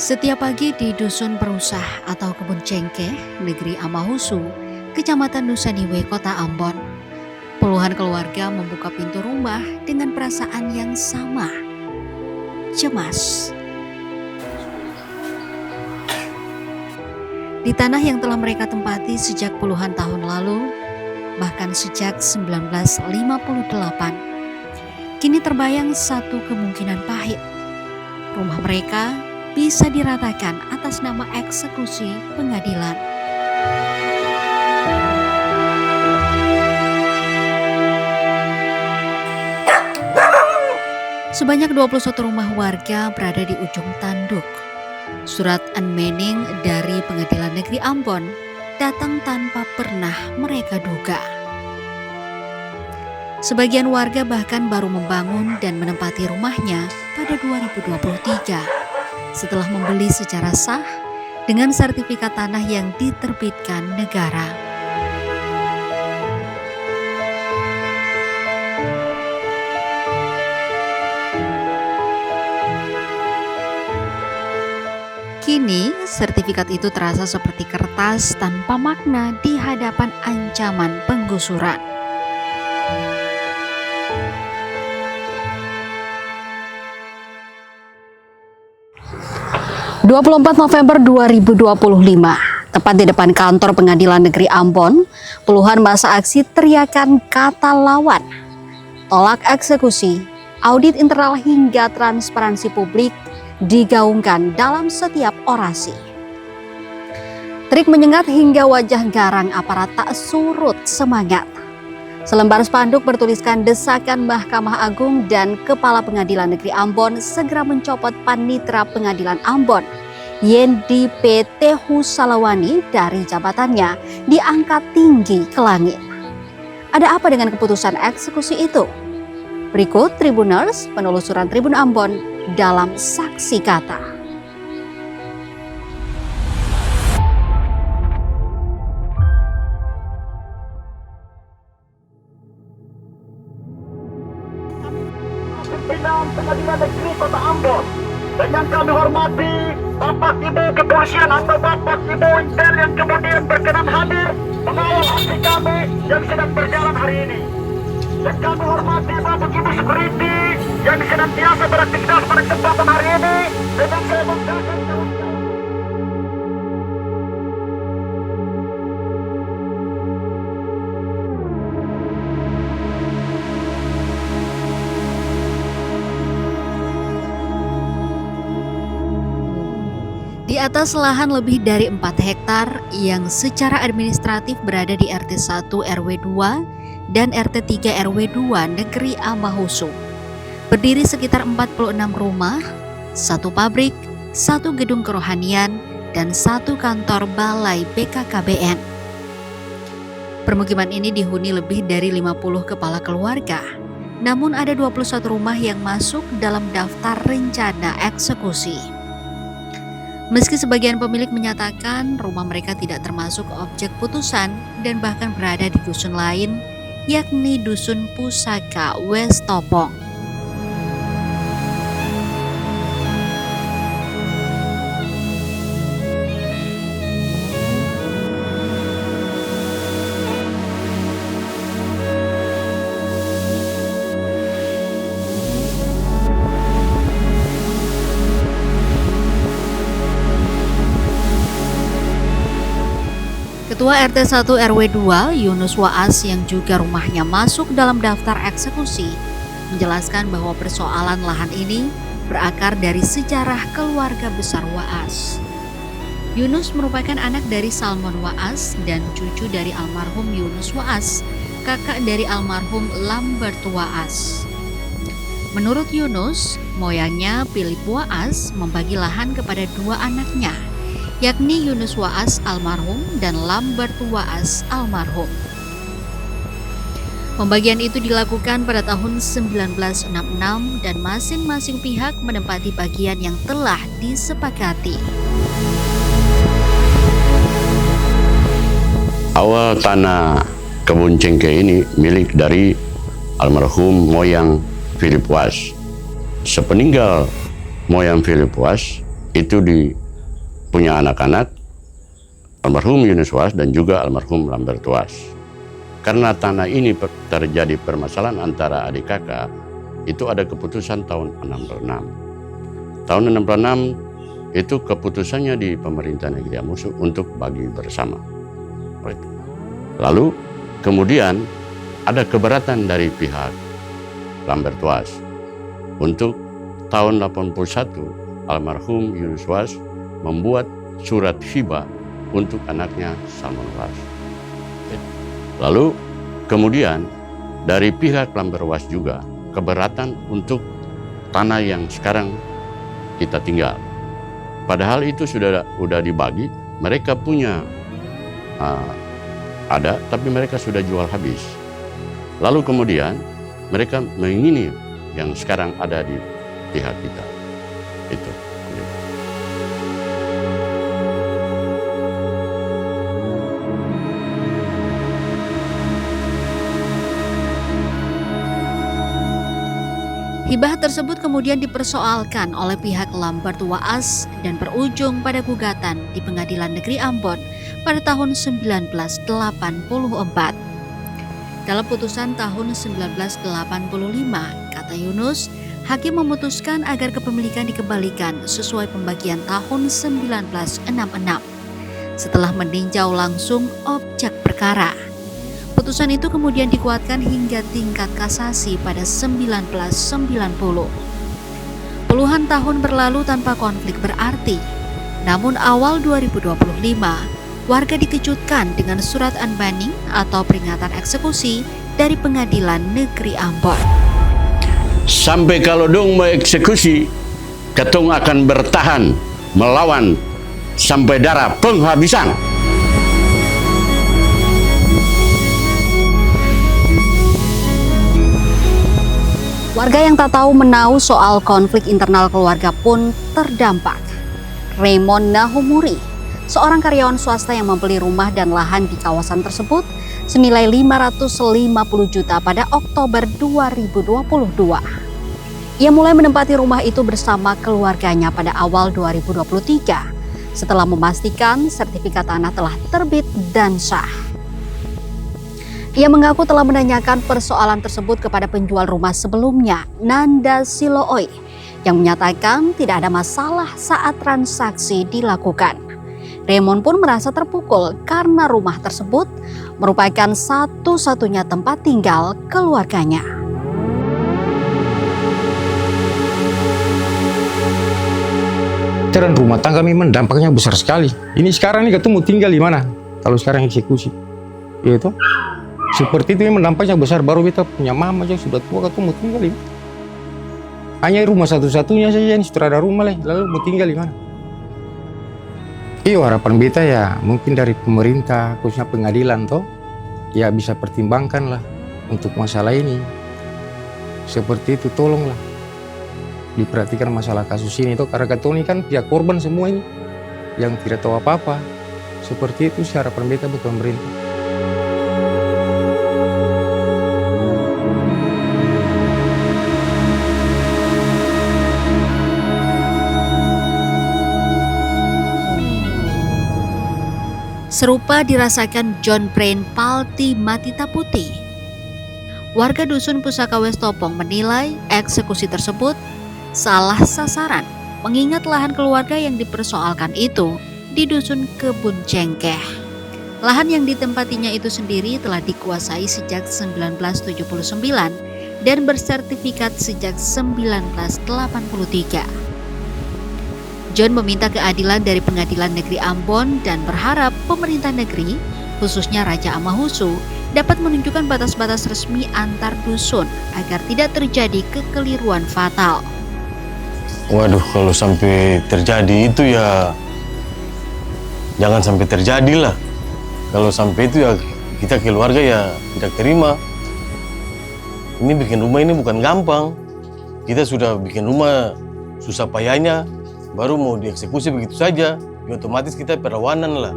Setiap pagi di Dusun Perusah atau Kebun Cengkeh, Negeri Amahusu, Kecamatan Nusaniwe, Kota Ambon, puluhan keluarga membuka pintu rumah dengan perasaan yang sama, cemas. Di tanah yang telah mereka tempati sejak puluhan tahun lalu, bahkan sejak 1958, kini terbayang satu kemungkinan pahit. Rumah mereka bisa diratakan atas nama eksekusi pengadilan. Sebanyak 21 rumah warga berada di ujung tanduk. Surat unmening dari Pengadilan Negeri Ambon datang tanpa pernah mereka duga. Sebagian warga bahkan baru membangun dan menempati rumahnya pada 2023 setelah membeli secara sah dengan sertifikat tanah yang diterbitkan negara. Kini, sertifikat itu terasa seperti kertas tanpa makna di hadapan ancaman penggusuran. November 2025, tepat di depan kantor Pengadilan Negeri Ambon, puluhan massa aksi teriakan kata lawan, tolak eksekusi, audit internal hingga transparansi publik digaungkan dalam setiap orasi. Trik menyengat hingga wajah garang aparat tak surut semangat. Selembar spanduk bertuliskan desakan Mahkamah Agung dan Kepala Pengadilan Negeri Ambon segera mencopot Panitera Pengadilan Ambon, Yendi P. Tehu Salawani dari jabatannya diangkat tinggi ke langit. Ada apa dengan keputusan eksekusi itu? Berikut Tribuners, penelusuran Tribun Ambon dalam saksi kata. Pimpinan Pengadilan Negeri Kota Ambon, dengan kami hormati Bapak Ibu Kepolisian atau Bapak Ibu Intel yang kemudian berkenan hadir mengawal aksi kami yang sedang berjalan hari ini. Dan kami hormati Bapak Ibu Security yang senantiasa beraktivitas pada kesempatan hari ini dengan saya menggunakan Di atas lahan lebih dari 4 hektar yang secara administratif berada di RT 1 RW 2 dan RT 3 RW 2 Negeri Amahusu, berdiri sekitar 46 rumah, 1 pabrik, 1 gedung kerohanian, dan 1 kantor balai BKKBN. Permukiman ini dihuni lebih dari 50 kepala keluarga, namun ada 21 rumah yang masuk dalam daftar rencana eksekusi. Meski sebagian pemilik menyatakan rumah mereka tidak termasuk objek putusan dan bahkan berada di dusun lain, yakni Dusun Pusaka West Topong. Ketua RT 1 RW 2 Yunus Waas yang juga rumahnya masuk dalam daftar eksekusi menjelaskan bahwa persoalan lahan ini berakar dari sejarah keluarga besar Waas. Yunus merupakan anak dari Salmon Waas dan cucu dari almarhum Yunus Waas, kakak dari almarhum Lambert Waas. Menurut Yunus, moyangnya Philip Waas membagi lahan kepada 2 anaknya, yakni Yunus Waas almarhum dan Lambert Waas almarhum. Pembagian itu dilakukan pada tahun 1966 dan masing-masing pihak menempati bagian yang telah disepakati. Awal tanah Kebun Cengkeh ini milik dari almarhum moyang Philip Waas. Sepeninggal moyang Philip Waas, itu punya anak-anak almarhum Yunus Was dan juga almarhum Lambert Was. Karena tanah ini terjadi permasalahan antara adik kakak, itu ada keputusan tahun 66. Tahun 66 itu keputusannya di pemerintah negeri Amusu untuk bagi bersama. Lalu kemudian ada keberatan dari pihak Lambert Was untuk tahun 81 almarhum Yunus Was membuat surat hibah untuk anaknya Salmon Was. Lalu kemudian dari pihak Lambert Was juga keberatan untuk tanah yang sekarang kita tinggal. Padahal itu sudah dibagi, mereka punya ada, tapi mereka sudah jual habis. Lalu kemudian mereka mengingini yang sekarang ada di pihak kita. Itu. Hibah tersebut kemudian dipersoalkan oleh pihak Lambert Was dan berujung pada gugatan di Pengadilan Negeri Ambon pada tahun 1984. Dalam putusan tahun 1985, kata Yunus, hakim memutuskan agar kepemilikan dikembalikan sesuai pembagian tahun 1966 setelah meninjau langsung objek perkara. Putusan itu kemudian dikuatkan hingga tingkat kasasi pada 1990. Puluhan tahun berlalu tanpa konflik berarti. Namun awal 2025, warga dikejutkan dengan surat unbanning atau peringatan eksekusi dari Pengadilan Negeri Ambon. Sampai kalau dong mau eksekusi, ketong akan bertahan melawan sampai darah penghabisan. Warga yang tak tahu menau soal konflik internal keluarga pun terdampak. Raymond Nahumuri, seorang karyawan swasta yang membeli rumah dan lahan di kawasan tersebut senilai 550 juta pada Oktober 2022. Ia mulai menempati rumah itu bersama keluarganya pada awal 2023 setelah memastikan sertifikat tanah telah terbit dan sah. Ia mengaku telah menanyakan persoalan tersebut kepada penjual rumah sebelumnya, Nanda Silooi, yang menyatakan tidak ada masalah saat transaksi dilakukan. Raymond pun merasa terpukul karena rumah tersebut merupakan satu-satunya tempat tinggal keluarganya. Dan rumah tangga memang dampaknya besar sekali. Ini sekarang nih ketemu tinggal di mana? Kalau sekarang eksekusi, gitu. Seperti itu memang dampaknya besar. Baru kita punya mama aja sudah tua ketemu tinggal di mana? Hanya rumah satu-satunya saja ini sudah ada rumah lalu mau tinggal di mana? Iyo, harapan beta ya mungkin dari pemerintah khususnya pengadilan toh ya bisa pertimbangkan lah untuk masalah ini. Seperti itu tolonglah diperhatikan masalah kasus ini toh, karena katoni kan pihak korban semua ini yang tidak tahu apa-apa. Seperti itu sih harapan beta buat pemerintah. Serupa dirasakan John Brain Palti Matita Putih. Warga Dusun Pusaka Westopong menilai eksekusi tersebut salah sasaran, mengingat lahan keluarga yang dipersoalkan itu di Dusun Kebun Cengkeh. Lahan yang ditempatinya itu sendiri telah dikuasai sejak 1979 dan bersertifikat sejak 1983. John meminta keadilan dari Pengadilan Negeri Ambon dan berharap pemerintah negeri, khususnya Raja Amahusu, dapat menunjukkan batas-batas resmi antar dusun agar tidak terjadi kekeliruan fatal. Waduh, kalau sampai terjadi itu ya jangan sampai terjadi lah. Kalau sampai itu ya kita keluarga ya tidak terima. Ini bikin rumah ini bukan gampang. Kita sudah bikin rumah susah payahnya, baru mau dieksekusi begitu saja, ya otomatis kita perawanan lah.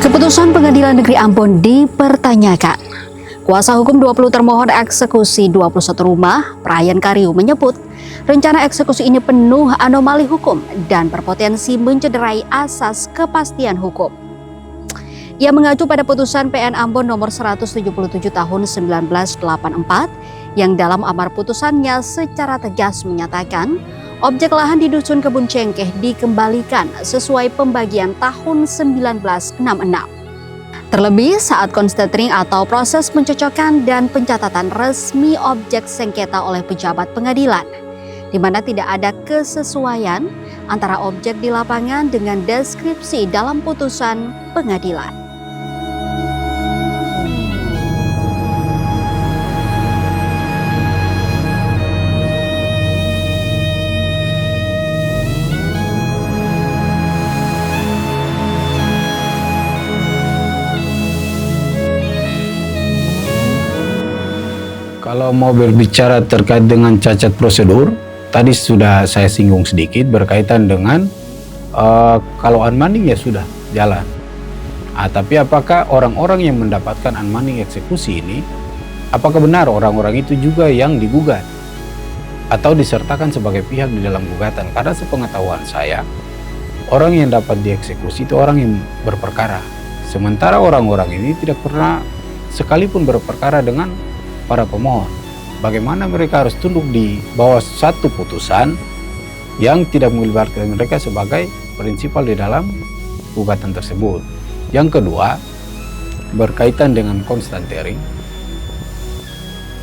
Keputusan Pengadilan Negeri Ambon dipertanyakan. Kuasa hukum 20 termohon eksekusi 21 rumah, Brian Kariu, menyebut rencana eksekusi ini penuh anomali hukum dan berpotensi mencederai asas kepastian hukum. Ia mengacu pada putusan PN Ambon nomor 177 tahun 1984 yang dalam amar putusannya secara tegas menyatakan objek lahan di Dusun Kebun Cengkeh dikembalikan sesuai pembagian tahun 1966. Terlebih saat konstatering atau proses pencocokkan dan pencatatan resmi objek sengketa oleh pejabat pengadilan, di mana tidak ada kesesuaian antara objek di lapangan dengan deskripsi dalam putusan pengadilan. Kalau mau berbicara terkait dengan cacat prosedur, tadi sudah saya singgung sedikit berkaitan dengan kalau unmanding ya sudah jalan. Tapi apakah orang-orang yang mendapatkan unmanding eksekusi ini, apakah benar orang-orang itu juga yang digugat atau disertakan sebagai pihak di dalam gugatan? Karena sepengetahuan saya, orang yang dapat dieksekusi itu orang yang berperkara. Sementara orang-orang ini tidak pernah sekalipun berperkara dengan para pemohon. Bagaimana mereka harus tunduk di bawah satu putusan yang tidak melibatkan mereka sebagai prinsipal di dalam gugatan tersebut. Yang kedua, berkaitan dengan constant hearing,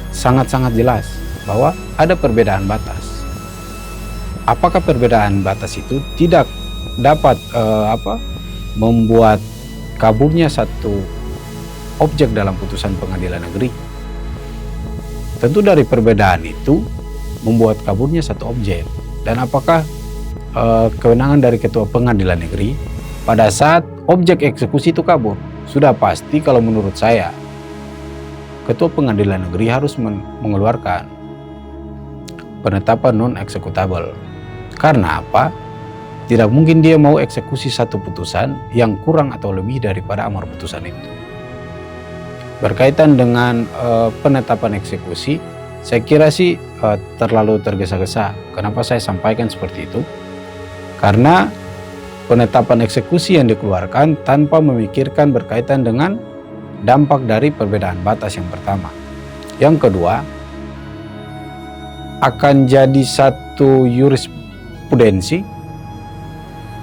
sangat-sangat jelas bahwa ada perbedaan batas. Apakah perbedaan batas itu tidak dapat membuat kaburnya satu objek dalam putusan pengadilan negeri? Tentu dari perbedaan itu membuat kaburnya satu objek. Dan apakah kewenangan dari ketua pengadilan negeri pada saat objek eksekusi itu kabur? Sudah pasti kalau menurut saya ketua pengadilan negeri harus mengeluarkan penetapan non-eksekutable. Karena apa? Tidak mungkin dia mau eksekusi satu putusan yang kurang atau lebih daripada amar putusan itu. Berkaitan dengan penetapan eksekusi, saya kira sih terlalu tergesa-gesa. Kenapa saya sampaikan seperti itu? Karena penetapan eksekusi yang dikeluarkan tanpa memikirkan berkaitan dengan dampak dari perbedaan batas yang pertama. Yang kedua, akan jadi satu jurisprudensi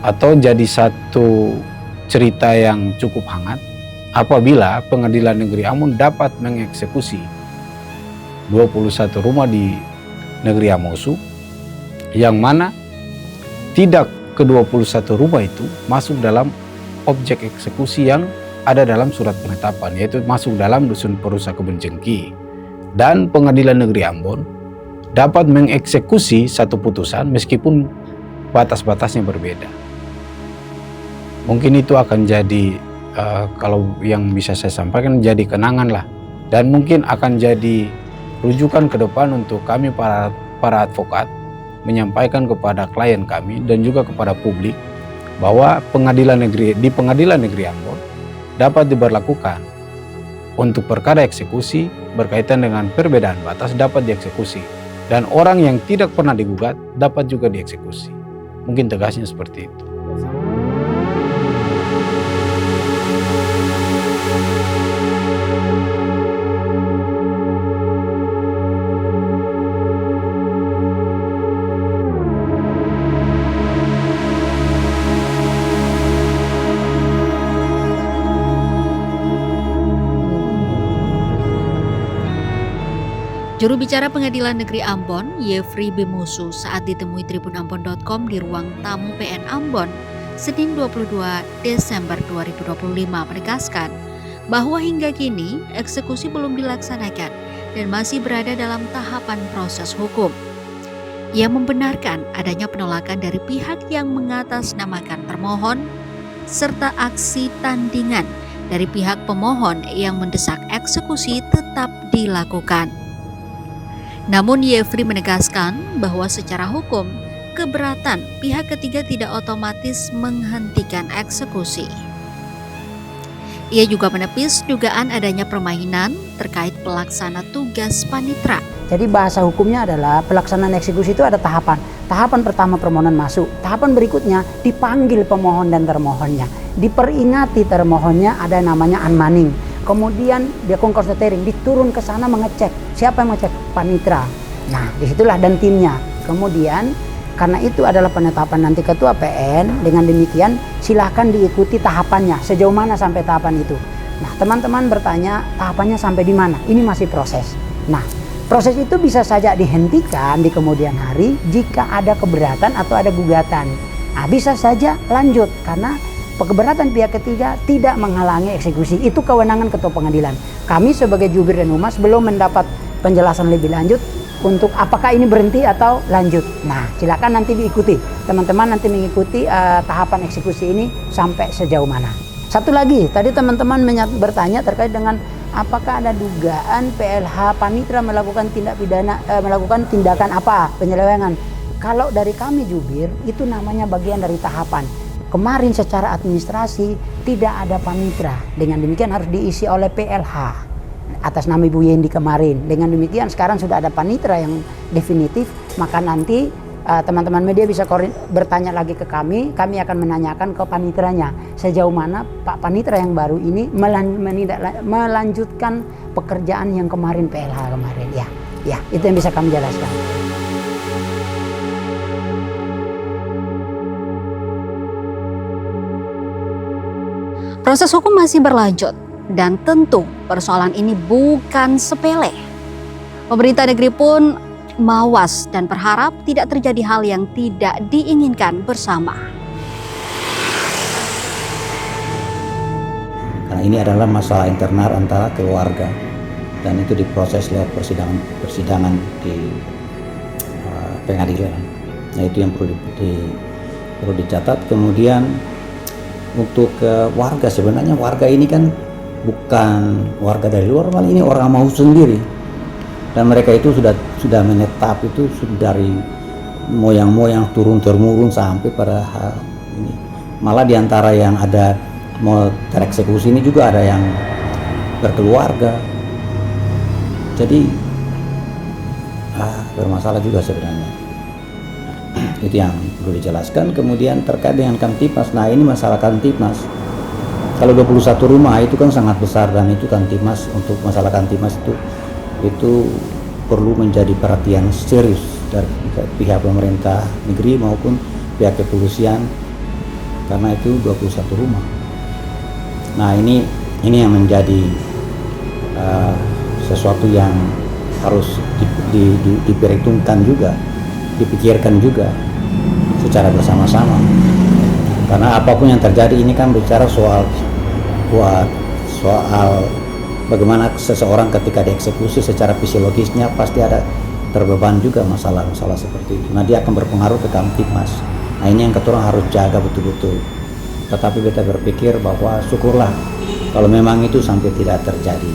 atau jadi satu cerita yang cukup hangat apabila Pengadilan Negeri Ambon dapat mengeksekusi 21 rumah di Negeri Amosu, yang mana tidak ke-21 rumah itu masuk dalam objek eksekusi yang ada dalam surat penetapan, yaitu masuk dalam Dusun Perusa Kebun Cengkeh. Dan Pengadilan Negeri Ambon dapat mengeksekusi satu putusan meskipun batas-batasnya berbeda. Mungkin itu akan jadi kalau yang bisa saya sampaikan jadi kenangan lah, dan mungkin akan jadi rujukan ke depan untuk kami para advokat menyampaikan kepada klien kami dan juga kepada publik bahwa Pengadilan Negeri Ambon dapat diberlakukan untuk perkara eksekusi berkaitan dengan perbedaan batas dapat dieksekusi, dan orang yang tidak pernah digugat dapat juga dieksekusi. Mungkin tegasnya seperti itu. Juru bicara Pengadilan Negeri Ambon, Yefri Bimusu, saat ditemui tribunambon.com di ruang tamu PN Ambon, Senin 22 Desember 2025 menegaskan bahwa hingga kini eksekusi belum dilaksanakan dan masih berada dalam tahapan proses hukum. Ia membenarkan adanya penolakan dari pihak yang mengatasnamakan termohon serta aksi tandingan dari pihak pemohon yang mendesak eksekusi tetap dilakukan. Namun Yefri menegaskan bahwa secara hukum, keberatan pihak ketiga tidak otomatis menghentikan eksekusi. Ia juga menepis dugaan adanya permainan terkait pelaksana tugas panitra. Jadi bahasa hukumnya adalah pelaksanaan eksekusi itu ada tahapan. Tahapan pertama permohonan masuk, tahapan berikutnya dipanggil pemohon dan termohonnya. Diperingati termohonnya, ada namanya unmanning. Kemudian dia konkonstatering, diturun ke sana mengecek. Siapa yang mengecek? Panitra. Nah, disitulah dan timnya. Kemudian karena itu adalah penetapan nanti ketua PN, dengan demikian silahkan diikuti tahapannya, sejauh mana sampai tahapan itu. Nah, teman-teman bertanya tahapannya sampai di mana? Ini masih proses. Nah, proses itu bisa saja dihentikan di kemudian hari jika ada keberatan atau ada gugatan. Nah, bisa saja lanjut karena keberatan pihak ketiga tidak menghalangi eksekusi. Itu kewenangan ketua pengadilan. Kami sebagai jubir dan humas belum mendapat penjelasan lebih lanjut untuk apakah ini berhenti atau lanjut. Nah, silakan nanti diikuti. Teman-teman nanti mengikuti tahapan eksekusi ini sampai sejauh mana. Satu lagi, tadi teman-teman bertanya terkait dengan apakah ada dugaan PLH Panitra melakukan melakukan tindakan apa, penyelewengan. Kalau dari kami jubir, itu namanya bagian dari tahapan. Kemarin secara administrasi tidak ada Panitra. Dengan demikian harus diisi oleh PLH. Atas nama Ibu Yendi kemarin. Dengan demikian sekarang sudah ada panitra yang definitif, maka nanti teman-teman media bisa bertanya lagi ke kami akan menanyakan ke panitranya sejauh mana Pak Panitra yang baru ini melanjutkan pekerjaan yang kemarin PLH kemarin. Ya, itu yang bisa kami jelaskan. Proses hukum masih berlanjut. Dan tentu persoalan ini bukan sepele. Pemerintah negeri pun mawas dan berharap tidak terjadi hal yang tidak diinginkan bersama. Karena ini adalah masalah internal antara keluarga dan itu diproses lewat persidangan di pengadilan. Nah, itu yang perlu dicatat. Kemudian untuk warga, sebenarnya warga ini kan bukan warga dari luar, malah ini orang mau sendiri, dan mereka itu sudah menetap itu dari moyang-moyang turun temurun sampai pada ini. Malah diantara yang ada mau tereksekusi ini juga ada yang berkeluarga, jadi bermasalah juga sebenarnya. Itu yang perlu dijelaskan. Kemudian terkait dengan Kamtipmas, nah ini masalah Kamtipmas. Kalau 21 rumah itu kan sangat besar, dan itu Kamtipmas, untuk masalah Kamtipmas itu perlu menjadi perhatian serius dari pihak pemerintah negeri maupun pihak kepolisian, karena itu 21 rumah. Nah, ini yang menjadi sesuatu yang harus diperhitungkan juga, dipikirkan juga secara bersama-sama. Karena apapun yang terjadi ini kan bicara soal bagaimana seseorang ketika dieksekusi secara fisiologisnya pasti ada terbeban juga masalah-masalah seperti itu. Nah, dia akan berpengaruh ke Kamtipmas. Nah, ini yang kita harus jaga betul-betul. Tetapi kita berpikir bahwa syukurlah kalau memang itu sampai tidak terjadi.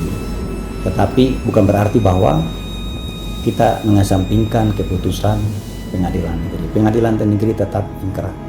Tetapi bukan berarti bahwa kita mengesampingkan keputusan pengadilan negeri. Pengadilan negeri tetap ingkrah.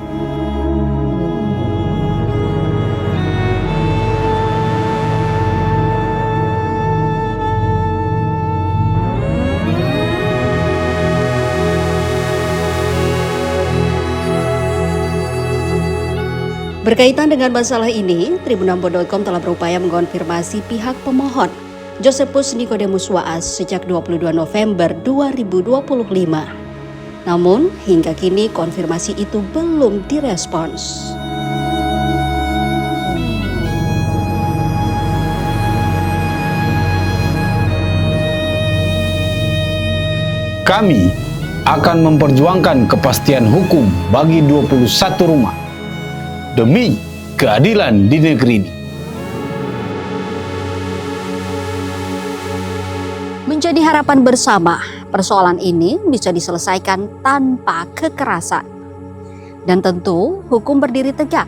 Berkaitan dengan masalah ini, Tribunambon.com telah berupaya mengkonfirmasi pihak pemohon, Josephus Nikodemus Waas, sejak 22 November 2025. Namun, hingga kini konfirmasi itu belum direspons. Kami akan memperjuangkan kepastian hukum bagi 21 rumah demi keadilan di negeri ini. Menjadi harapan bersama, persoalan ini bisa diselesaikan tanpa kekerasan. Dan tentu hukum berdiri tegak,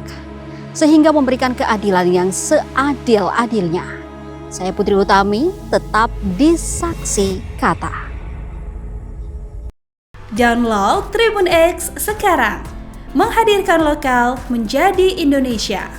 sehingga memberikan keadilan yang seadil-adilnya. Saya Putri Utami, tetap di Saksi Kata. Download Tribun X sekarang. Menghadirkan lokal menjadi Indonesia.